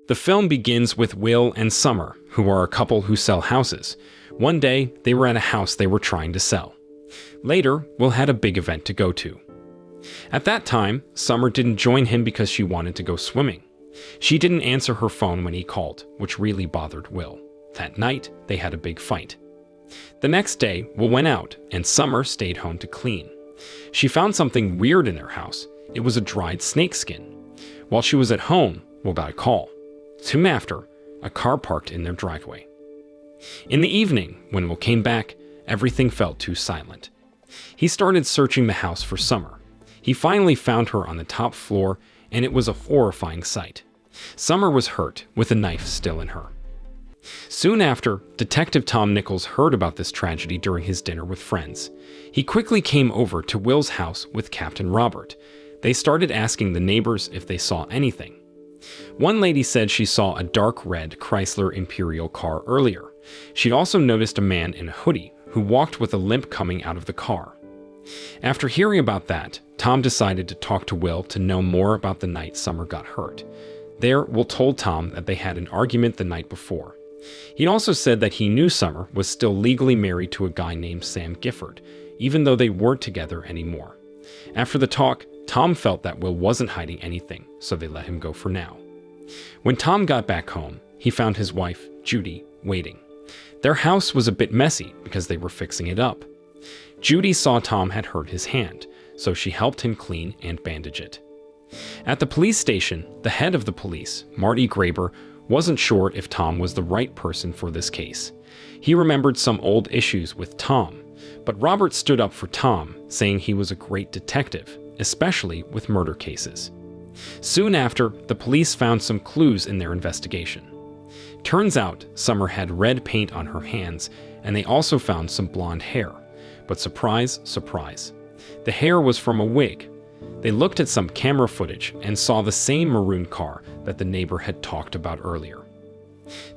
The film begins with Will and Summer, who are a couple who sell houses. One day, they were at a house they were trying to sell. Later, Will had a big event to go to. At that time, Summer didn't join him because she wanted to go swimming. She didn't answer her phone when he called, which really bothered Will. That night, they had a big fight. The next day, Will went out, and Summer stayed home to clean. She found something weird in their house. It was a dried snakeskin. While she was at home, Will got a call. Soon after, a car parked in their driveway. In the evening, when Will came back, everything felt too silent. He started searching the house for Summer. He finally found her on the top floor, and it was a horrifying sight. Summer was hurt, with a knife still in her. Soon after, Detective Tom Nichols heard about this tragedy during his dinner with friends. He quickly came over to Will's house with Captain Robert. They started asking the neighbors if they saw anything. One lady said she saw a dark red Chrysler Imperial car earlier. She'd also noticed a man in a hoodie who walked with a limp coming out of the car. After hearing about that, Tom decided to talk to Will to know more about the night Summer got hurt. There, Will told Tom that they had an argument the night before. He also said that he knew Summer was still legally married to a guy named Sam Gifford, even though they weren't together anymore. After the talk, Tom felt that Will wasn't hiding anything, so they let him go for now. When Tom got back home, he found his wife, Judy, waiting. Their house was a bit messy because they were fixing it up. Judy saw Tom had hurt his hand, so she helped him clean and bandage it. At the police station, the head of the police, Marty Graber, wasn't sure if Tom was the right person for this case. He remembered some old issues with Tom, but Robert stood up for Tom, saying he was a great detective, especially with murder cases. Soon after, the police found some clues in their investigation. Turns out, Summer had red paint on her hands, and they also found some blonde hair. But surprise, surprise, the hair was from a wig. They looked at some camera footage and saw the same maroon car that the neighbor had talked about earlier.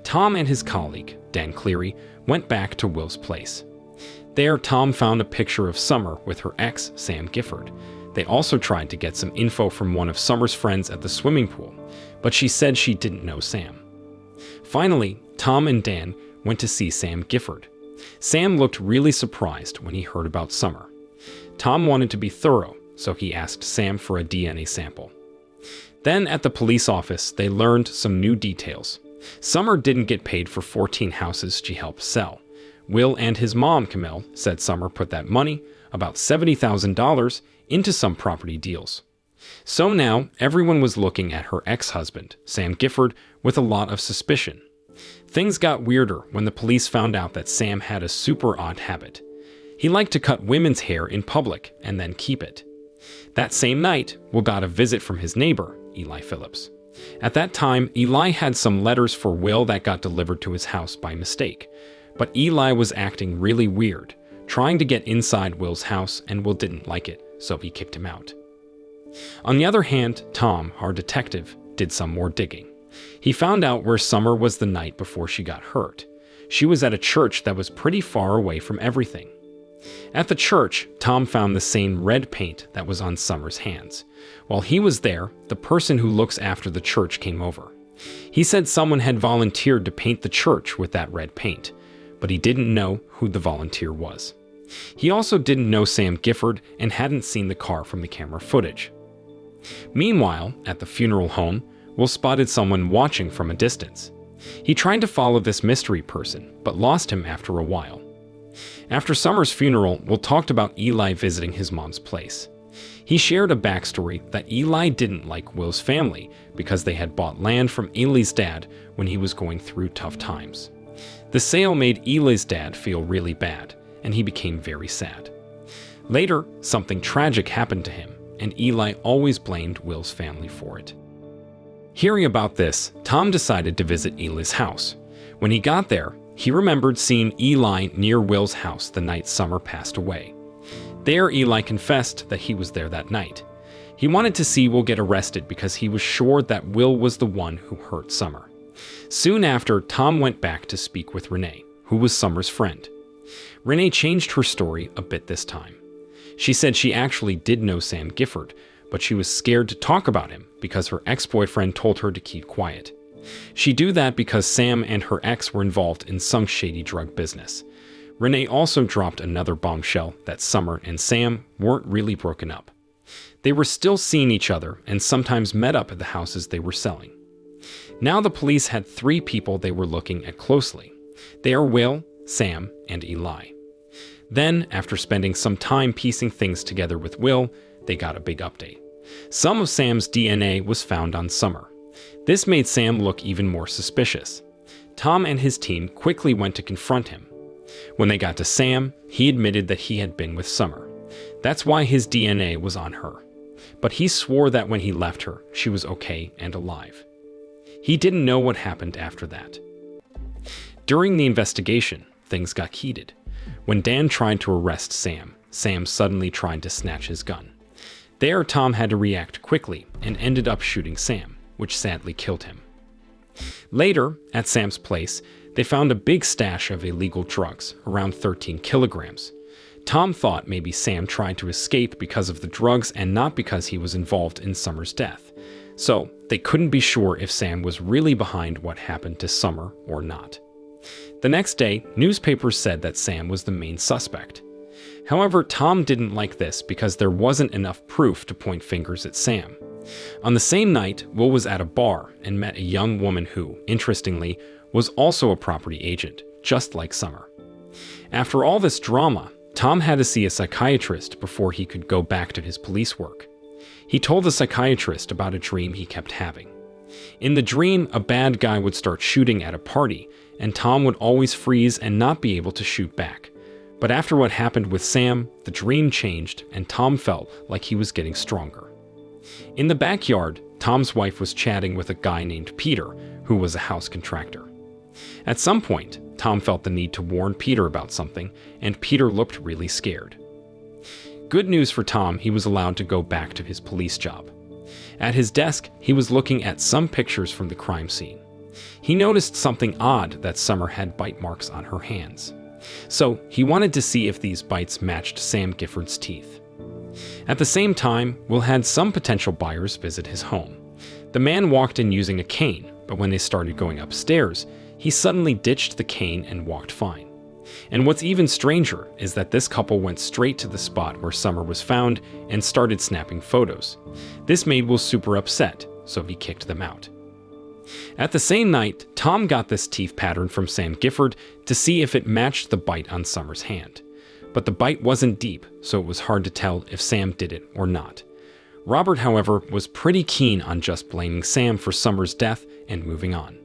Tom and his colleague, Dan Cleary, went back to Will's place. There, Tom found a picture of Summer with her ex, Sam Gifford. They also tried to get some info from one of Summer's friends at the swimming pool, but she said she didn't know Sam. Finally, Tom and Dan went to see Sam Gifford. Sam looked really surprised when he heard about Summer. Tom wanted to be thorough, so he asked Sam for a DNA sample. Then at the police office, they learned some new details. Summer didn't get paid for 14 houses she helped sell. Will and his mom, Camille, said Summer put that money, about $70,000, into some property deals. So now, everyone was looking at her ex-husband, Sam Gifford, with a lot of suspicion. Things got weirder when the police found out that Sam had a super odd habit. He liked to cut women's hair in public and then keep it. That same night, Will got a visit from his neighbor, Eli Phillips. At that time, Eli had some letters for Will that got delivered to his house by mistake. But Eli was acting really weird, trying to get inside Will's house, and Will didn't like it, so he kicked him out. On the other hand, Tom, our detective, did some more digging. He found out where Summer was the night before she got hurt. She was at a church that was pretty far away from everything. At the church, Tom found the same red paint that was on Summer's hands. While he was there, the person who looks after the church came over. He said someone had volunteered to paint the church with that red paint, but he didn't know who the volunteer was. He also didn't know Sam Gifford and hadn't seen the car from the camera footage. Meanwhile, at the funeral home, Will spotted someone watching from a distance. He tried to follow this mystery person, but lost him after a while. After Summer's funeral, Will talked about Eli visiting his mom's place. He shared a backstory that Eli didn't like Will's family because they had bought land from Eli's dad when he was going through tough times. The sale made Eli's dad feel really bad, and he became very sad. Later, something tragic happened to him, and Eli always blamed Will's family for it. Hearing about this, Tom decided to visit Eli's house. When he got there, he remembered seeing Eli near Will's house the night Summer passed away. There, Eli confessed that he was there that night. He wanted to see Will get arrested because he was sure that Will was the one who hurt Summer. Soon after, Tom went back to speak with Renee, who was Summer's friend. Renee changed her story a bit this time. She said she actually did know Sam Gifford, but she was scared to talk about him because her ex-boyfriend told her to keep quiet. She'd do that because Sam and her ex were involved in some shady drug business. Renee also dropped another bombshell that Summer and Sam weren't really broken up. They were still seeing each other and sometimes met up at the houses they were selling. Now the police had 3 people they were looking at closely. They are Will, Sam, and Eli. Then, after spending some time piecing things together with Will, they got a big update. Some of Sam's DNA was found on Summer. This made Sam look even more suspicious. Tom and his team quickly went to confront him. When they got to Sam, he admitted that he had been with Summer. That's why his DNA was on her. But he swore that when he left her, she was okay and alive. He didn't know what happened after that. During the investigation, things got heated. When Dan tried to arrest Sam, Sam suddenly tried to snatch his gun. There, Tom had to react quickly and ended up shooting Sam, which sadly killed him. Later, at Sam's place, they found a big stash of illegal drugs, around 13 kilograms. Tom thought maybe Sam tried to escape because of the drugs and not because he was involved in Summer's death. So, they couldn't be sure if Sam was really behind what happened to Summer or not. The next day, newspapers said that Sam was the main suspect. However, Tom didn't like this because there wasn't enough proof to point fingers at Sam. On the same night, Will was at a bar and met a young woman who, interestingly, was also a property agent, just like Summer. After all this drama, Tom had to see a psychiatrist before he could go back to his police work. He told the psychiatrist about a dream he kept having. In the dream, a bad guy would start shooting at a party, and Tom would always freeze and not be able to shoot back. But after what happened with Sam, the dream changed, and Tom felt like he was getting stronger. In the backyard, Tom's wife was chatting with a guy named Peter, who was a house contractor. At some point, Tom felt the need to warn Peter about something, and Peter looked really scared. Good news for Tom, he was allowed to go back to his police job. At his desk, he was looking at some pictures from the crime scene. He noticed something odd, that Summer had bite marks on her hands. So he wanted to see if these bites matched Sam Gifford's teeth. At the same time, Will had some potential buyers visit his home. The man walked in using a cane, but when they started going upstairs, he suddenly ditched the cane and walked fine. And what's even stranger is that this couple went straight to the spot where Summer was found and started snapping photos. This made Will super upset, so he kicked them out. At the same night, Tom got this teeth pattern from Sam Gifford to see if it matched the bite on Summer's hand. But the bite wasn't deep, so it was hard to tell if Sam did it or not. Robert, however, was pretty keen on just blaming Sam for Summer's death and moving on.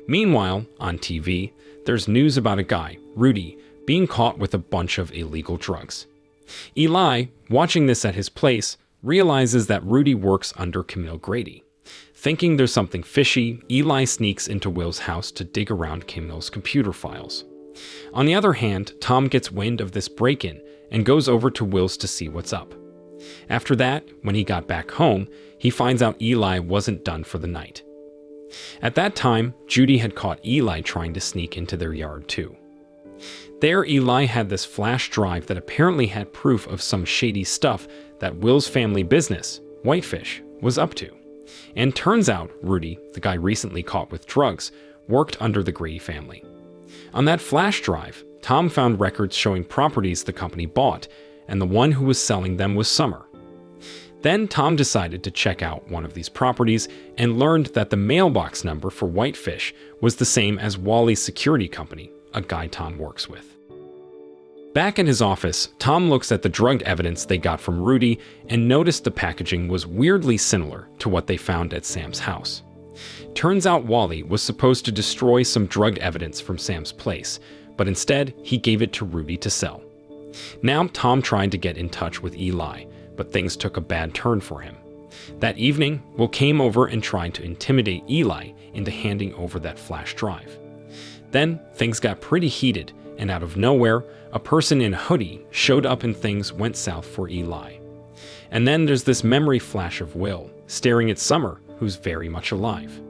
Meanwhile, on TV, there's news about a guy, Rudy, being caught with a bunch of illegal drugs. Eli, watching this at his place, realizes that Rudy works under Camille Grady. Thinking there's something fishy, Eli sneaks into Will's house to dig around Camille's computer files. On the other hand, Tom gets wind of this break-in and goes over to Will's to see what's up. After that, when he got back home, he finds out Eli wasn't done for the night. At that time, Judy had caught Eli trying to sneak into their yard too. There, Eli had this flash drive that apparently had proof of some shady stuff that Will's family business, Whitefish, was up to. And turns out Rudy, the guy recently caught with drugs, worked under the Grady family. On that flash drive, Tom found records showing properties the company bought, and the one who was selling them was Summer. Then Tom decided to check out one of these properties and learned that the mailbox number for Whitefish was the same as Wally's security company, a guy Tom works with. Back in his office, Tom looks at the drug evidence they got from Rudy and noticed the packaging was weirdly similar to what they found at Sam's house. Turns out Wally was supposed to destroy some drug evidence from Sam's place, but instead he gave it to Rudy to sell. Now Tom tried to get in touch with Eli, but things took a bad turn for him. That evening, Will came over and tried to intimidate Eli into handing over that flash drive. Then things got pretty heated, and out of nowhere, a person in a hoodie showed up and things went south for Eli. And then there's this memory flash of Will, staring at Summer, who's very much alive.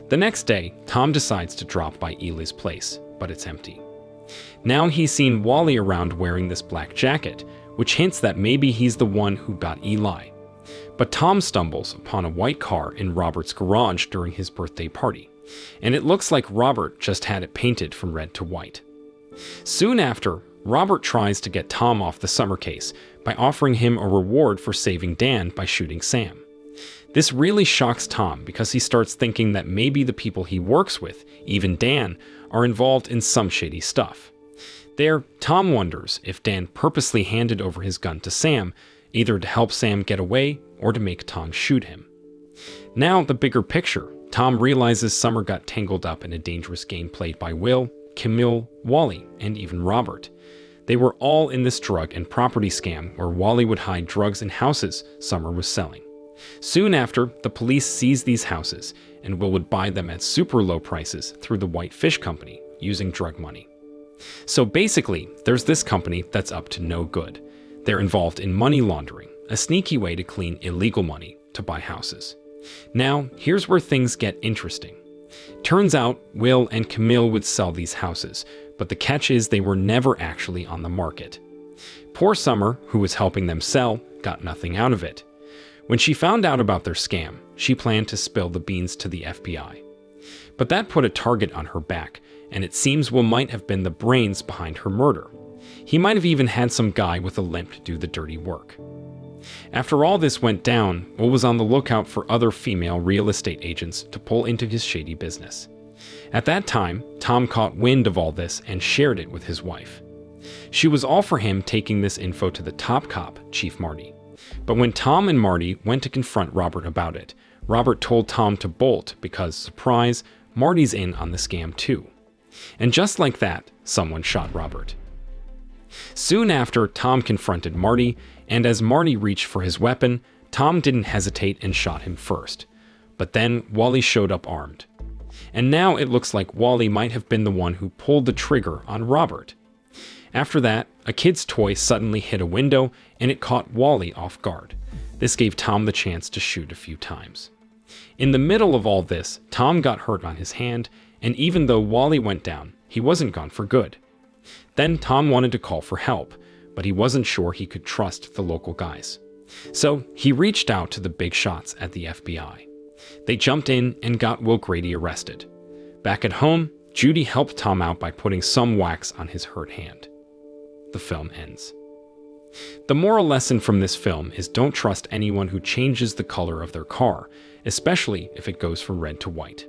The next day, Tom decides to drop by Eli's place, but it's empty. Now he's seen Wally around wearing this black jacket, which hints that maybe he's the one who got Eli. But Tom stumbles upon a white car in Robert's garage during his birthday party, and it looks like Robert just had it painted from red to white. Soon after, Robert tries to get Tom off the summer case by offering him a reward for saving Dan by shooting Sam. This really shocks Tom because he starts thinking that maybe the people he works with, even Dan, are involved in some shady stuff. There, Tom wonders if Dan purposely handed over his gun to Sam, either to help Sam get away or to make Tom shoot him. Now, the bigger picture, Tom realizes Summer got tangled up in a dangerous game played by Will, Camille, Wally, and even Robert. They were all in this drug and property scam where Wally would hide drugs in houses Summer was selling. Soon after, the police seized these houses, and Will would buy them at super low prices through the White Fish Company, using drug money. So basically, there's this company that's up to no good. They're involved in money laundering, a sneaky way to clean illegal money to buy houses. Now, here's where things get interesting. Turns out, Will and Camille would sell these houses, but the catch is they were never actually on the market. Poor Summer, who was helping them sell, got nothing out of it. When she found out about their scam, she planned to spill the beans to the FBI. But that put a target on her back, and it seems Will might have been the brains behind her murder. He might have even had some guy with a limp to do the dirty work. After all this went down, Will was on the lookout for other female real estate agents to pull into his shady business. At that time, Tom caught wind of all this and shared it with his wife. She was all for him taking this info to the top cop, Chief Marty. But when Tom and Marty went to confront Robert about it, Robert told Tom to bolt because, surprise, Marty's in on the scam too. And just like that, someone shot Robert. Soon after, Tom confronted Marty, and as Marty reached for his weapon, Tom didn't hesitate and shot him first. But then Wally showed up armed. And now it looks like Wally might have been the one who pulled the trigger on Robert. After that, a kid's toy suddenly hit a window, and it caught Wally off guard. This gave Tom the chance to shoot a few times. In the middle of all this, Tom got hurt on his hand, and even though Wally went down, he wasn't gone for good. Then Tom wanted to call for help, but he wasn't sure he could trust the local guys. So he reached out to the big shots at the FBI. They jumped in and got Will Grady arrested. Back at home, Judy helped Tom out by putting some wax on his hurt hand. The film ends. The moral lesson from this film is don't trust anyone who changes the color of their car, especially if it goes from red to white.